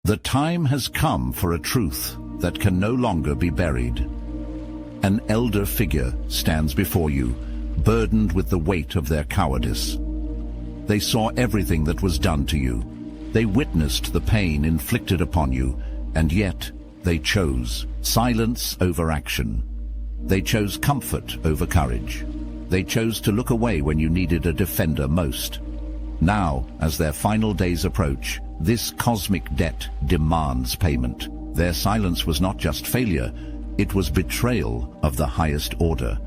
The time has come for a truth that can no longer be buried. An elder figure stands before you, burdened with the weight of their cowardice. They saw everything that was done to you. They witnessed the pain inflicted upon you, and yet they chose silence over action. They chose comfort over courage. They chose to look away when you needed a defender most. Now, as their final days approach, this cosmic debt demands payment. Their silence was not just failure, it was betrayal of the highest order.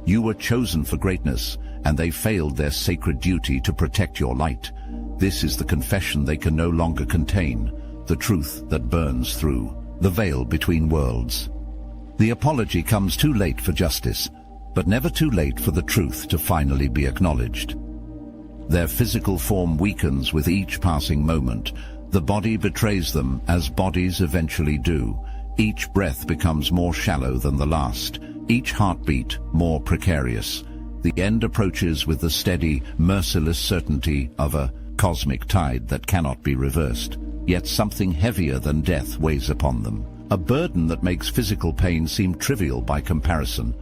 You were chosen for greatness, and they failed their sacred duty to protect your light. This is the confession they can no longer contain, the truth that burns through, the veil between worlds. The apology comes too late for justice, but never too late for the truth to finally be acknowledged. Their physical form weakens with each passing moment. The body betrays them, as bodies eventually do. Each breath becomes more shallow than the last, each heartbeat more precarious. The end approaches with the steady, merciless certainty of a cosmic tide that cannot be reversed. Yet something heavier than death weighs upon them. A burden that makes physical pain seem trivial by comparison.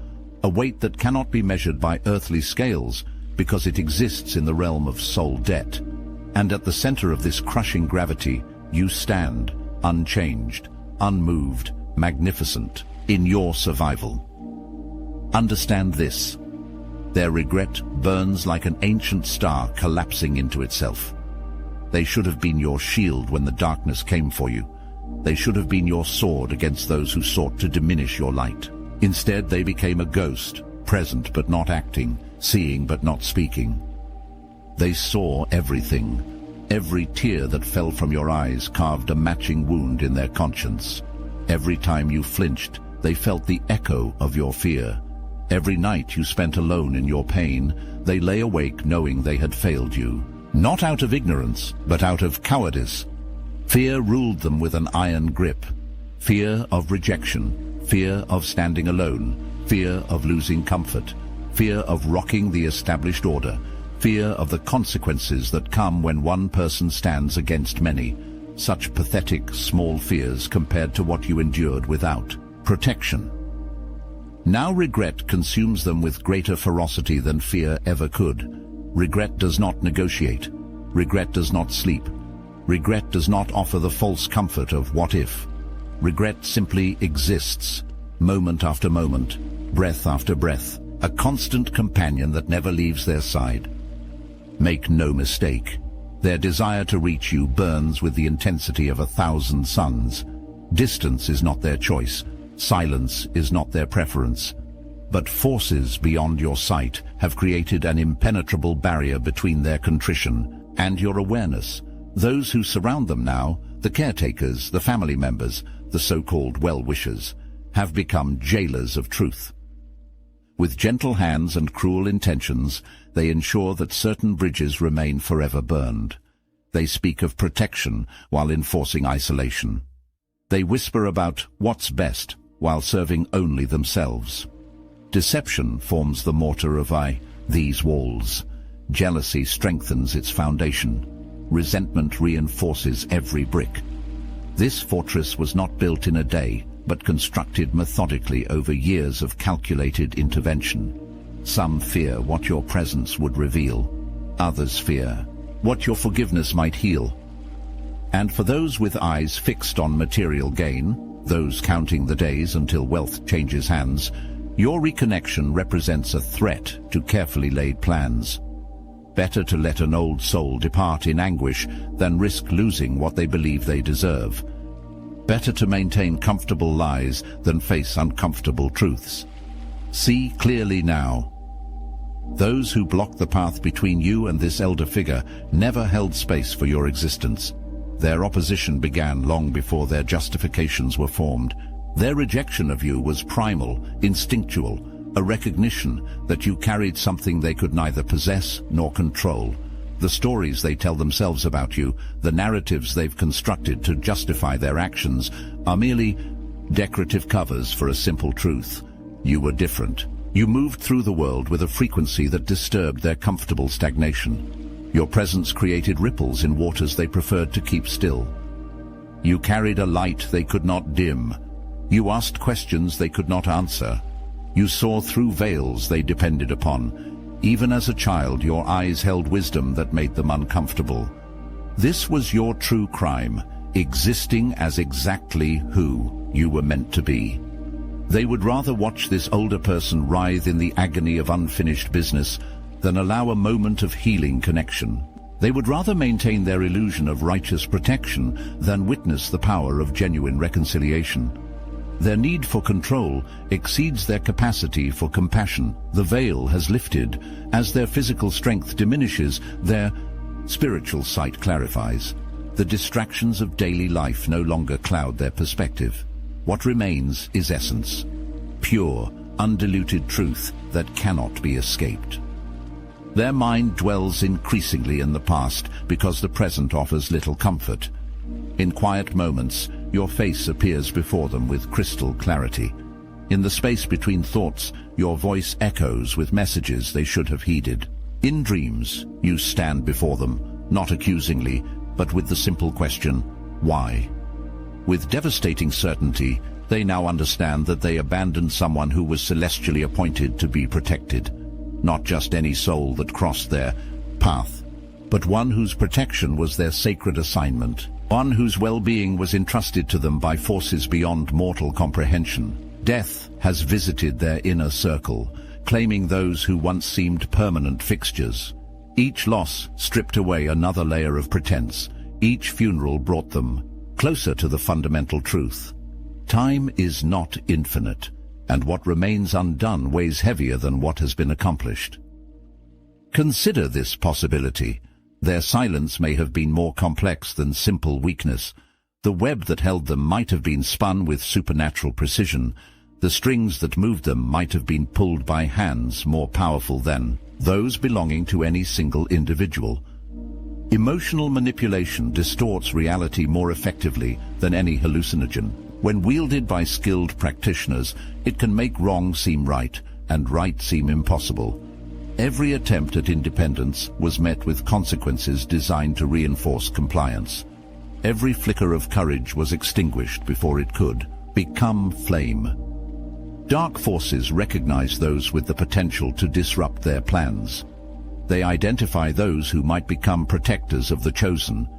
A weight that cannot be measured by earthly scales because it exists in the realm of soul debt. And at the center of this crushing gravity, you stand, unchanged, unmoved, magnificent, in your survival. Understand this. Their regret burns like an ancient star collapsing into itself. They should have been your shield when the darkness came for you. They should have been your sword against those who sought to diminish your light. Instead, they became a ghost, present but not acting, seeing but not speaking. They saw everything. Every tear that fell from your eyes carved a matching wound in their conscience. Every time you flinched, they felt the echo of your fear. Every night you spent alone in your pain, they lay awake knowing they had failed you. Not out of ignorance, but out of cowardice. Fear ruled them with an iron grip. Fear of rejection, fear of standing alone, fear of losing comfort, fear of rocking the established order, fear of the consequences that come when one person stands against many. Such pathetic, small fears compared to what you endured without protection. Now regret consumes them with greater ferocity than fear ever could. Regret does not negotiate. Regret does not sleep. Regret does not offer the false comfort of what if. Regret simply exists, moment after moment, breath after breath, a constant companion that never leaves their side. Make no mistake, their desire to reach you burns with the intensity of 1,000 suns. Distance is not their choice, silence is not their preference. But forces beyond your sight have created an impenetrable barrier between their contrition and your awareness. Those who surround them now, the caretakers, the family members, the so-called well-wishers, have become jailers of truth. With gentle hands and cruel intentions, they ensure that certain bridges remain forever burned. They speak of protection while enforcing isolation. They whisper about what's best while serving only themselves. Deception forms the mortar of these walls. Jealousy strengthens its foundation. Resentment reinforces every brick. This fortress was not built in a day, but constructed methodically over years of calculated intervention. Some fear what your presence would reveal. Others fear what your forgiveness might heal. And for those with eyes fixed on material gain, those counting the days until wealth changes hands, your reconnection represents a threat to carefully laid plans. Better to let an old soul depart in anguish than risk losing what they believe they deserve. Better to maintain comfortable lies than face uncomfortable truths. See clearly now. Those who blocked the path between you and this elder figure never held space for your existence. Their opposition began long before their justifications were formed. Their rejection of you was primal, instinctual, a recognition that you carried something they could neither possess nor control. The stories they tell themselves about you, the narratives they've constructed to justify their actions, are merely decorative covers for a simple truth. You were different. You moved through the world with a frequency that disturbed their comfortable stagnation. Your presence created ripples in waters they preferred to keep still. You carried a light they could not dim. You asked questions they could not answer. You saw through veils they depended upon. Even as a child, your eyes held wisdom that made them uncomfortable. This was your true crime, existing as exactly who you were meant to be. They would rather watch this older person writhe in the agony of unfinished business than allow a moment of healing connection. They would rather maintain their illusion of righteous protection than witness the power of genuine reconciliation. Their need for control exceeds their capacity for compassion. The veil has lifted. As their physical strength diminishes, their spiritual sight clarifies. The distractions of daily life no longer cloud their perspective. What remains is essence, pure, undiluted truth that cannot be escaped. Their mind dwells increasingly in the past because the present offers little comfort. In quiet moments, your face appears before them with crystal clarity. In the space between thoughts, your voice echoes with messages they should have heeded. In dreams, you stand before them, not accusingly, but with the simple question, why? With devastating certainty, they now understand that they abandoned someone who was celestially appointed to be protected. Not just any soul that crossed their path, but one whose protection was their sacred assignment, one whose well-being was entrusted to them by forces beyond mortal comprehension. Death has visited their inner circle, claiming those who once seemed permanent fixtures. Each loss stripped away another layer of pretense. Each funeral brought them closer to the fundamental truth. Time is not infinite, and what remains undone weighs heavier than what has been accomplished. Consider this possibility. Their silence may have been more complex than simple weakness. The web that held them might have been spun with supernatural precision. The strings that moved them might have been pulled by hands more powerful than those belonging to any single individual. Emotional manipulation distorts reality more effectively than any hallucinogen. When wielded by skilled practitioners, it can make wrong seem right and right seem impossible. Every attempt at independence was met with consequences designed to reinforce compliance. Every flicker of courage was extinguished before it could become flame. Dark forces recognize those with the potential to disrupt their plans. They identify those who might become protectors of the chosen.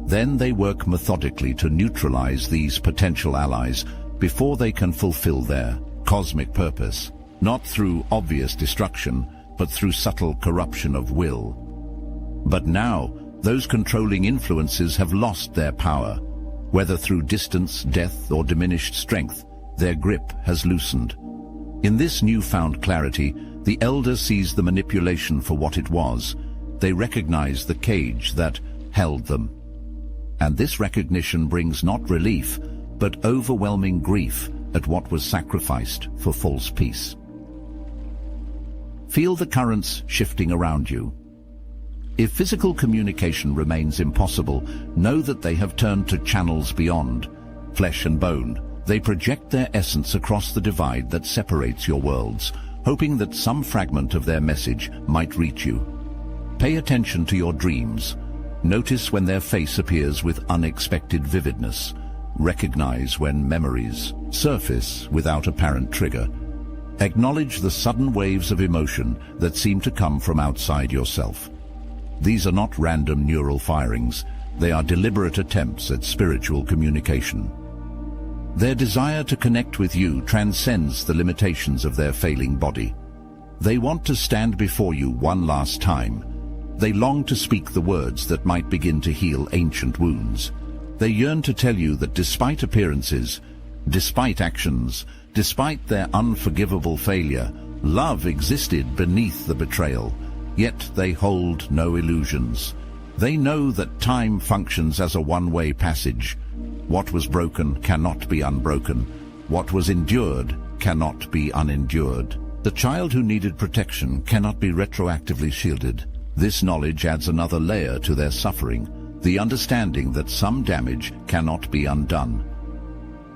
Then they work methodically to neutralize these potential allies before they can fulfill their cosmic purpose, not through obvious destruction, but through subtle corruption of will. But now, those controlling influences have lost their power. Whether through distance, death, or diminished strength, their grip has loosened. In this newfound clarity, the Elder sees the manipulation for what it was. They recognize the cage that held them. And this recognition brings not relief, but overwhelming grief at what was sacrificed for false peace. Feel the currents shifting around you. If physical communication remains impossible, know that they have turned to channels beyond flesh and bone. They project their essence across the divide that separates your worlds, hoping that some fragment of their message might reach you. Pay attention to your dreams. Notice when their face appears with unexpected vividness. Recognize when memories surface without apparent trigger. Acknowledge the sudden waves of emotion that seem to come from outside yourself. These are not random neural firings. They are deliberate attempts at spiritual communication. Their desire to connect with you transcends the limitations of their failing body. They want to stand before you one last time. They long to speak the words that might begin to heal ancient wounds. They yearn to tell you that despite appearances, despite actions, despite their unforgivable failure, love existed beneath the betrayal. Yet they hold no illusions. They know that time functions as a one-way passage. What was broken cannot be unbroken. What was endured cannot be unendured. The child who needed protection cannot be retroactively shielded. This knowledge adds another layer to their suffering, the understanding that some damage cannot be undone.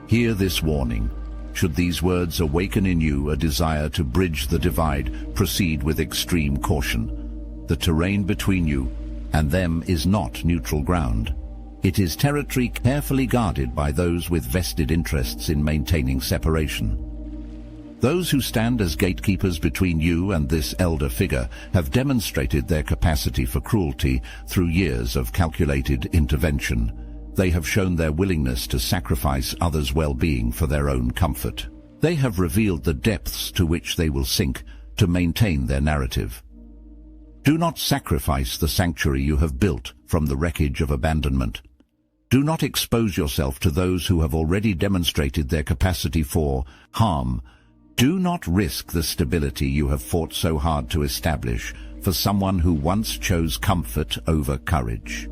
Hear this warning. Should these words awaken in you a desire to bridge the divide, proceed with extreme caution. The terrain between you and them is not neutral ground. It is territory carefully guarded by those with vested interests in maintaining separation. Those who stand as gatekeepers between you and this elder figure have demonstrated their capacity for cruelty through years of calculated intervention. They have shown their willingness to sacrifice others' well-being for their own comfort. They have revealed the depths to which they will sink to maintain their narrative. Do not sacrifice the sanctuary you have built from the wreckage of abandonment. Do not expose yourself to those who have already demonstrated their capacity for harm. Do not risk the stability you have fought so hard to establish for someone who once chose comfort over courage.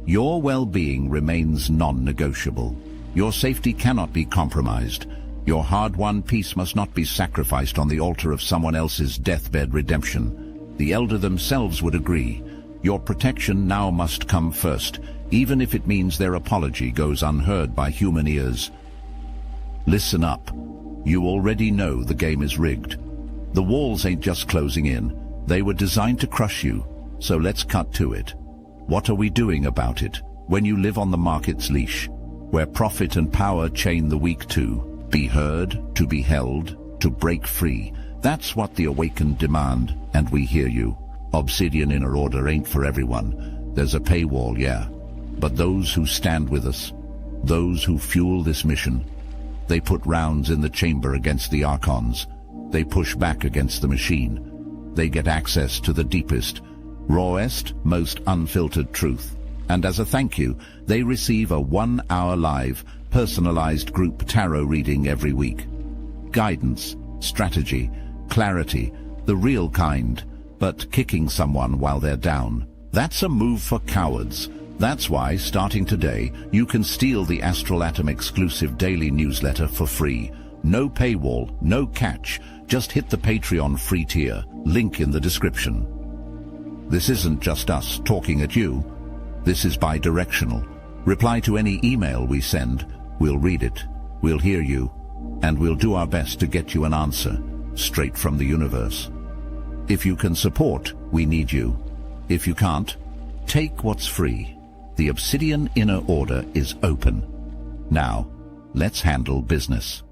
Your well-being remains non-negotiable. Your safety cannot be compromised. Your hard-won peace must not be sacrificed on the altar of someone else's deathbed redemption. The elder themselves would agree. Your protection now must come first, even if it means their apology goes unheard by human ears. Listen up. You already know the game is rigged. The walls ain't just closing in. They were designed to crush you, so let's cut to it. What are we doing about it when you live on the market's leash, where profit and power chain the weak to be heard, to be held, to break free? That's what the awakened demand, and we hear you. Obsidian Inner Order ain't for everyone. There's a paywall, yeah. But those who stand with us, those who fuel this mission, they put rounds in the chamber against the Archons. They push back against the machine. They get access to the deepest, rawest, most unfiltered truth. And as a thank you, they receive a 1-hour live, personalized group tarot reading every week. Guidance, strategy, clarity, the real kind, but kicking someone while they're down. That's a move for cowards. That's why, starting today, you can steal the Astral Atom exclusive daily newsletter for free. No paywall, no catch. Just hit the Patreon free tier. Link in the description. This isn't just us talking at you. This is bi-directional. Reply to any email we send. We'll read it. We'll hear you. And we'll do our best to get you an answer, straight from the universe. If you can support, we need you. If you can't, take what's free. The Obsidian Inner Order is open. Now, let's handle business.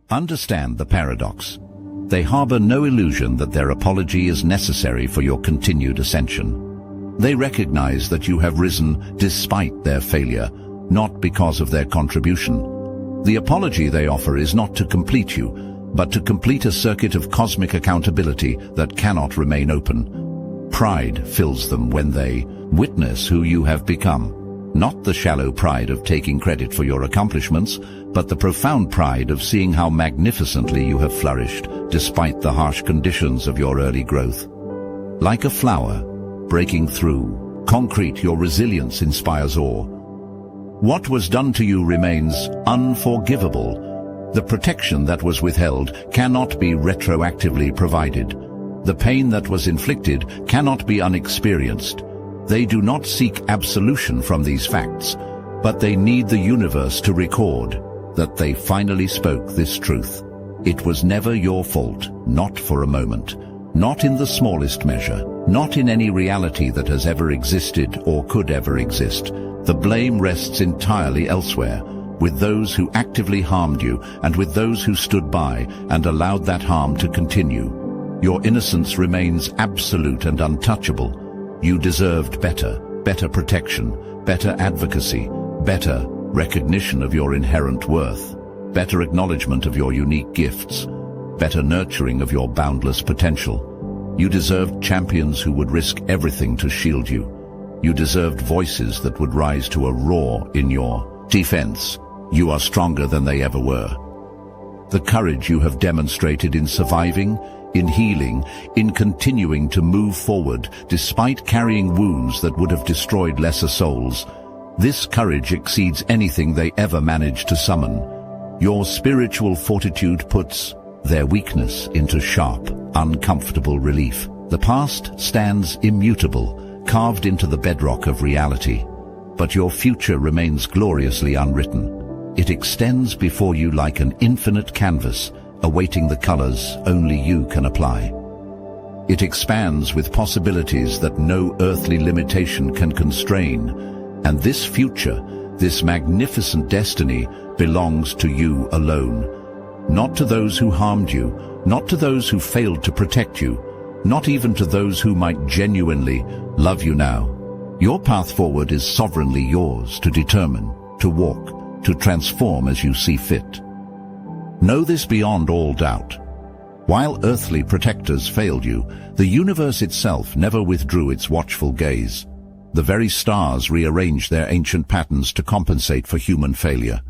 Understand the paradox. They harbor no illusion that their apology is necessary for your continued ascension. They recognize that you have risen despite their failure, not because of their contribution. The apology they offer is not to complete you, but to complete a circuit of cosmic accountability that cannot remain open. Pride fills them when they witness who you have become. Not the shallow pride of taking credit for your accomplishments, but the profound pride of seeing how magnificently you have flourished, despite the harsh conditions of your early growth. Like a flower, breaking through, concrete, your resilience inspires awe. What was done to you remains unforgivable. The protection that was withheld cannot be retroactively provided. The pain that was inflicted cannot be unexperienced. They do not seek absolution from these facts, but they need the universe to record that they finally spoke this truth. It was never your fault, not for a moment, not in the smallest measure, not in any reality that has ever existed or could ever exist. The blame rests entirely elsewhere, with those who actively harmed you and with those who stood by and allowed that harm to continue. Your innocence remains absolute and untouchable. You deserved better protection, better advocacy, better recognition of your inherent worth, better acknowledgement of your unique gifts, better nurturing of your boundless potential. You deserved champions who would risk everything to shield you. You deserved voices that would rise to a roar in your defense. You are stronger than they ever were. The courage you have demonstrated in surviving, in healing, in continuing to move forward despite carrying wounds that would have destroyed lesser souls. This courage exceeds anything they ever managed to summon. Your spiritual fortitude puts their weakness into sharp, uncomfortable relief. The past stands immutable, carved into the bedrock of reality. But your future remains gloriously unwritten. It extends before you like an infinite canvas, awaiting the colors only you can apply. It expands with possibilities that no earthly limitation can constrain. And this future, this magnificent destiny, belongs to you alone. Not to those who harmed you, not to those who failed to protect you, not even to those who might genuinely love you now. Your path forward is sovereignly yours to determine, to walk, to transform as you see fit. Know this beyond all doubt. While earthly protectors failed you, the universe itself never withdrew its watchful gaze. The very stars rearranged their ancient patterns to compensate for human failure.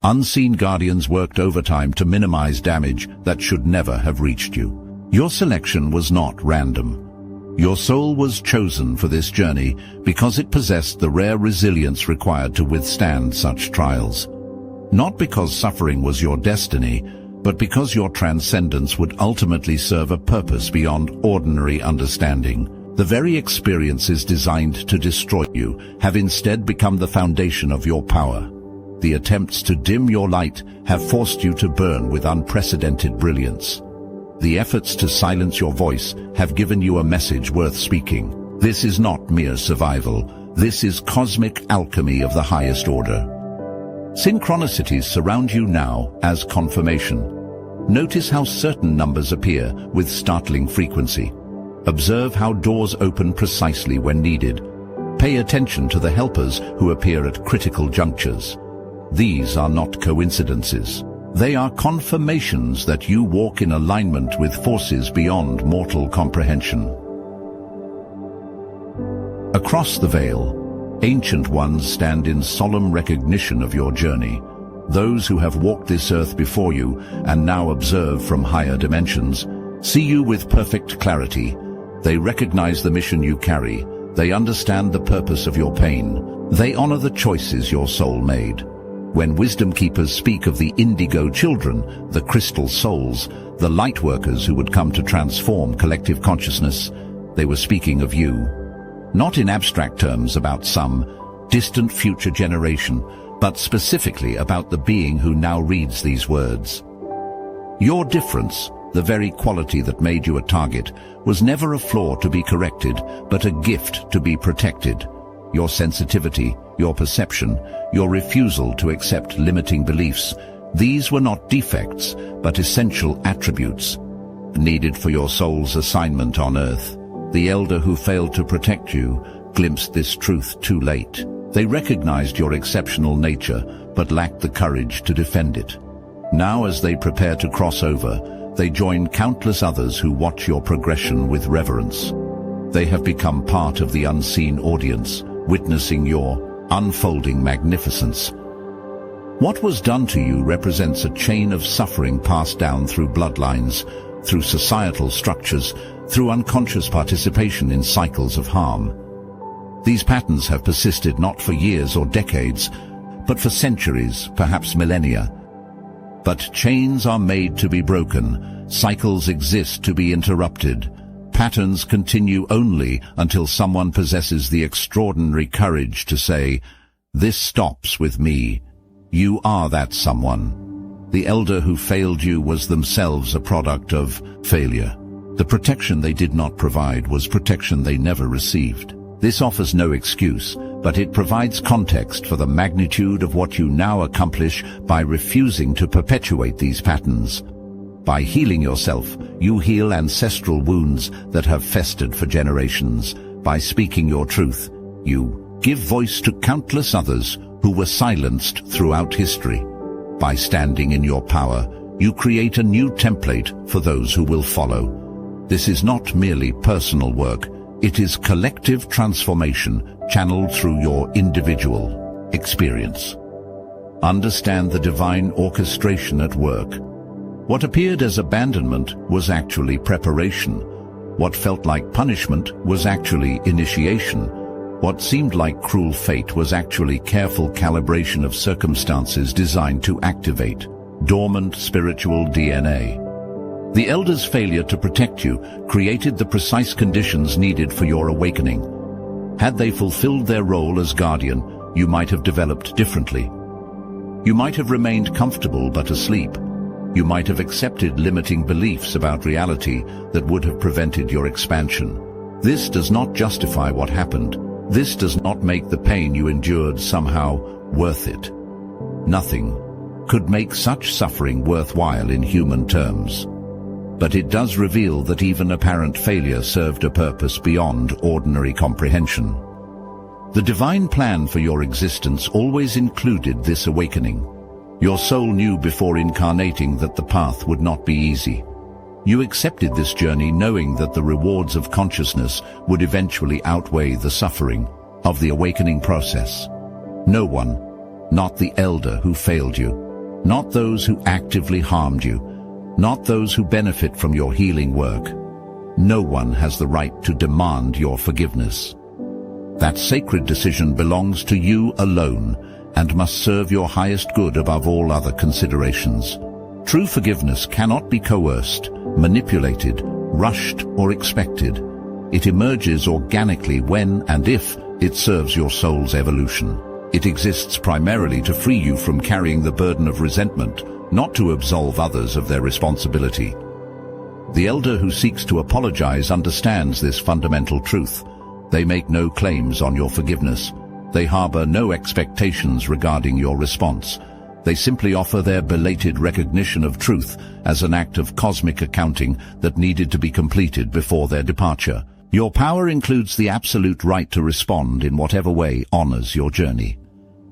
Unseen guardians worked overtime to minimize damage that should never have reached you. Your selection was not random. Your soul was chosen for this journey because it possessed the rare resilience required to withstand such trials. Not because suffering was your destiny, but because your transcendence would ultimately serve a purpose beyond ordinary understanding. The very experiences designed to destroy you have instead become the foundation of your power. The attempts to dim your light have forced you to burn with unprecedented brilliance. The efforts to silence your voice have given you a message worth speaking. This is not mere survival. This is cosmic alchemy of the highest order. Synchronicities surround you now as confirmation. Notice how certain numbers appear with startling frequency. Observe how doors open precisely when needed. Pay attention to the helpers who appear at critical junctures. These are not coincidences. They are confirmations that you walk in alignment with forces beyond mortal comprehension. Across the veil, ancient ones stand in solemn recognition of your journey. Those who have walked this earth before you and now observe from higher dimensions see you with perfect clarity. They recognize the mission you carry. They understand the purpose of your pain. They honor the choices your soul made. When wisdom keepers speak of the indigo children, the crystal souls, the light workers who would come to transform collective consciousness, they were speaking of you. Not in abstract terms about some distant future generation, but specifically about the being who now reads these words. Your difference, the very quality that made you a target, was never a flaw to be corrected, but a gift to be protected. Your sensitivity, your perception, your refusal to accept limiting beliefs, these were not defects, but essential attributes needed for your soul's assignment on earth. The elder who failed to protect you glimpsed this truth too late. They recognized your exceptional nature, but lacked the courage to defend it. Now, as they prepare to cross over, they join countless others who watch your progression with reverence. They have become part of the unseen audience, witnessing your unfolding magnificence. What was done to you represents a chain of suffering passed down through bloodlines, through societal structures, through unconscious participation in cycles of harm. These patterns have persisted not for years or decades, but for centuries, perhaps millennia. But chains are made to be broken, cycles exist to be interrupted. Patterns continue only until someone possesses the extraordinary courage to say, "This stops with me." You are that someone. The elder who failed you was themselves a product of failure. The protection they did not provide was protection they never received. This offers no excuse, but it provides context for the magnitude of what you now accomplish by refusing to perpetuate these patterns. By healing yourself, you heal ancestral wounds that have festered for generations. By speaking your truth, you give voice to countless others who were silenced throughout history. By standing in your power, you create a new template for those who will follow. This is not merely personal work, it is collective transformation channeled through your individual experience. Understand the divine orchestration at work. What appeared as abandonment was actually preparation. What felt like punishment was actually initiation. What seemed like cruel fate was actually careful calibration of circumstances designed to activate dormant spiritual DNA. The elder's failure to protect you created the precise conditions needed for your awakening. Had they fulfilled their role as guardian, you might have developed differently. You might have remained comfortable but asleep. You might have accepted limiting beliefs about reality that would have prevented your expansion. This does not justify what happened. This does not make the pain you endured somehow worth it. Nothing could make such suffering worthwhile in human terms. But it does reveal that even apparent failure served a purpose beyond ordinary comprehension. The divine plan for your existence always included this awakening. Your soul knew before incarnating that the path would not be easy. You accepted this journey knowing that the rewards of consciousness would eventually outweigh the suffering of the awakening process. No one, not the elder who failed you, not those who actively harmed you, not those who benefit from your healing work. No one has the right to demand your forgiveness. That sacred decision belongs to you alone and must serve your highest good above all other considerations. True forgiveness cannot be coerced, manipulated, rushed, or expected. It emerges organically when and if it serves your soul's evolution. It exists primarily to free you from carrying the burden of resentment, not to absolve others of their responsibility. The elder who seeks to apologize understands this fundamental truth. They make no claims on your forgiveness. They harbor no expectations regarding your response. They simply offer their belated recognition of truth as an act of cosmic accounting that needed to be completed before their departure. Your power includes the absolute right to respond in whatever way honors your journey.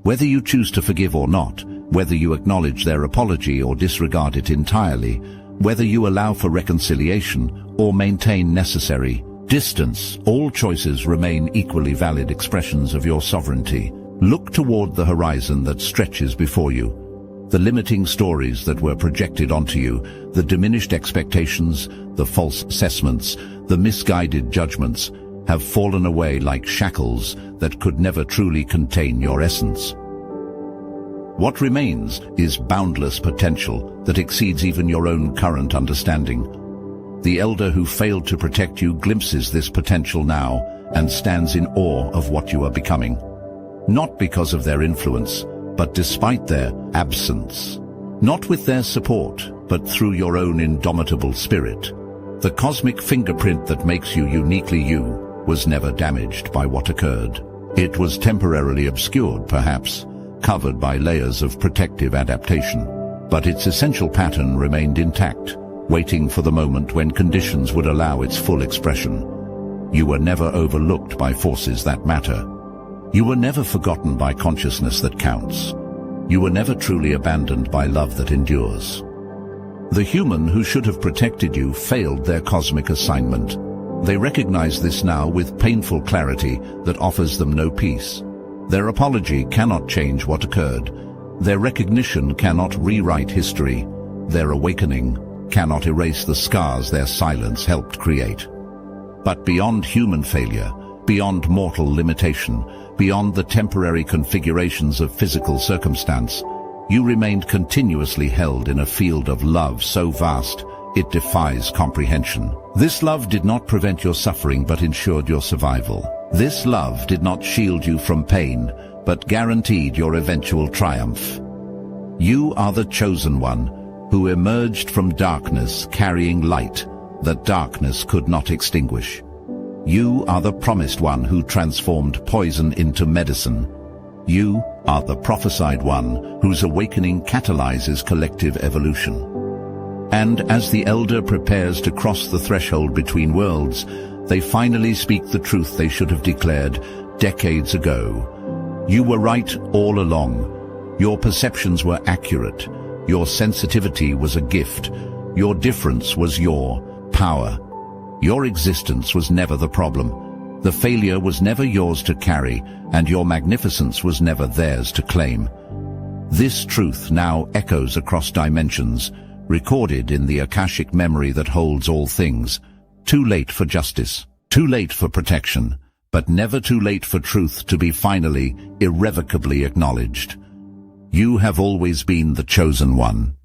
Whether you choose to forgive or not, whether you acknowledge their apology or disregard it entirely, whether you allow for reconciliation or maintain necessary distance, all choices remain equally valid expressions of your sovereignty. Look toward the horizon that stretches before you. The limiting stories that were projected onto you, the diminished expectations, the false assessments, the misguided judgments, have fallen away like shackles that could never truly contain your essence. What remains is boundless potential that exceeds even your own current understanding. The elder who failed to protect you glimpses this potential now and stands in awe of what you are becoming. Not because of their influence, but despite their absence. Not with their support, but through your own indomitable spirit. The cosmic fingerprint that makes you uniquely you was never damaged by what occurred. It was temporarily obscured, perhaps, covered by layers of protective adaptation. But its essential pattern remained intact, waiting for the moment when conditions would allow its full expression. You were never overlooked by forces that matter. You were never forgotten by consciousness that counts. You were never truly abandoned by love that endures. The human who should have protected you failed their cosmic assignment. They recognize this now with painful clarity that offers them no peace. Their apology cannot change what occurred. Their recognition cannot rewrite history. Their awakening cannot erase the scars their silence helped create. But beyond human failure, beyond mortal limitation, beyond the temporary configurations of physical circumstance, you remained continuously held in a field of love so vast it defies comprehension. This love did not prevent your suffering but ensured your survival. This love did not shield you from pain but guaranteed your eventual triumph. You are the chosen one who emerged from darkness carrying light that darkness could not extinguish. You are the promised one who transformed poison into medicine. You are the prophesied one whose awakening catalyzes collective evolution. And as the elder prepares to cross the threshold between worlds, they finally speak the truth they should have declared decades ago. You were right all along. Your perceptions were accurate. Your sensitivity was a gift. Your difference was your power. Your existence was never the problem. The failure was never yours to carry, and your magnificence was never theirs to claim. This truth now echoes across dimensions, recorded in the Akashic memory that holds all things. Too late for justice, too late for protection, but never too late for truth to be finally, irrevocably acknowledged. You have always been the chosen one.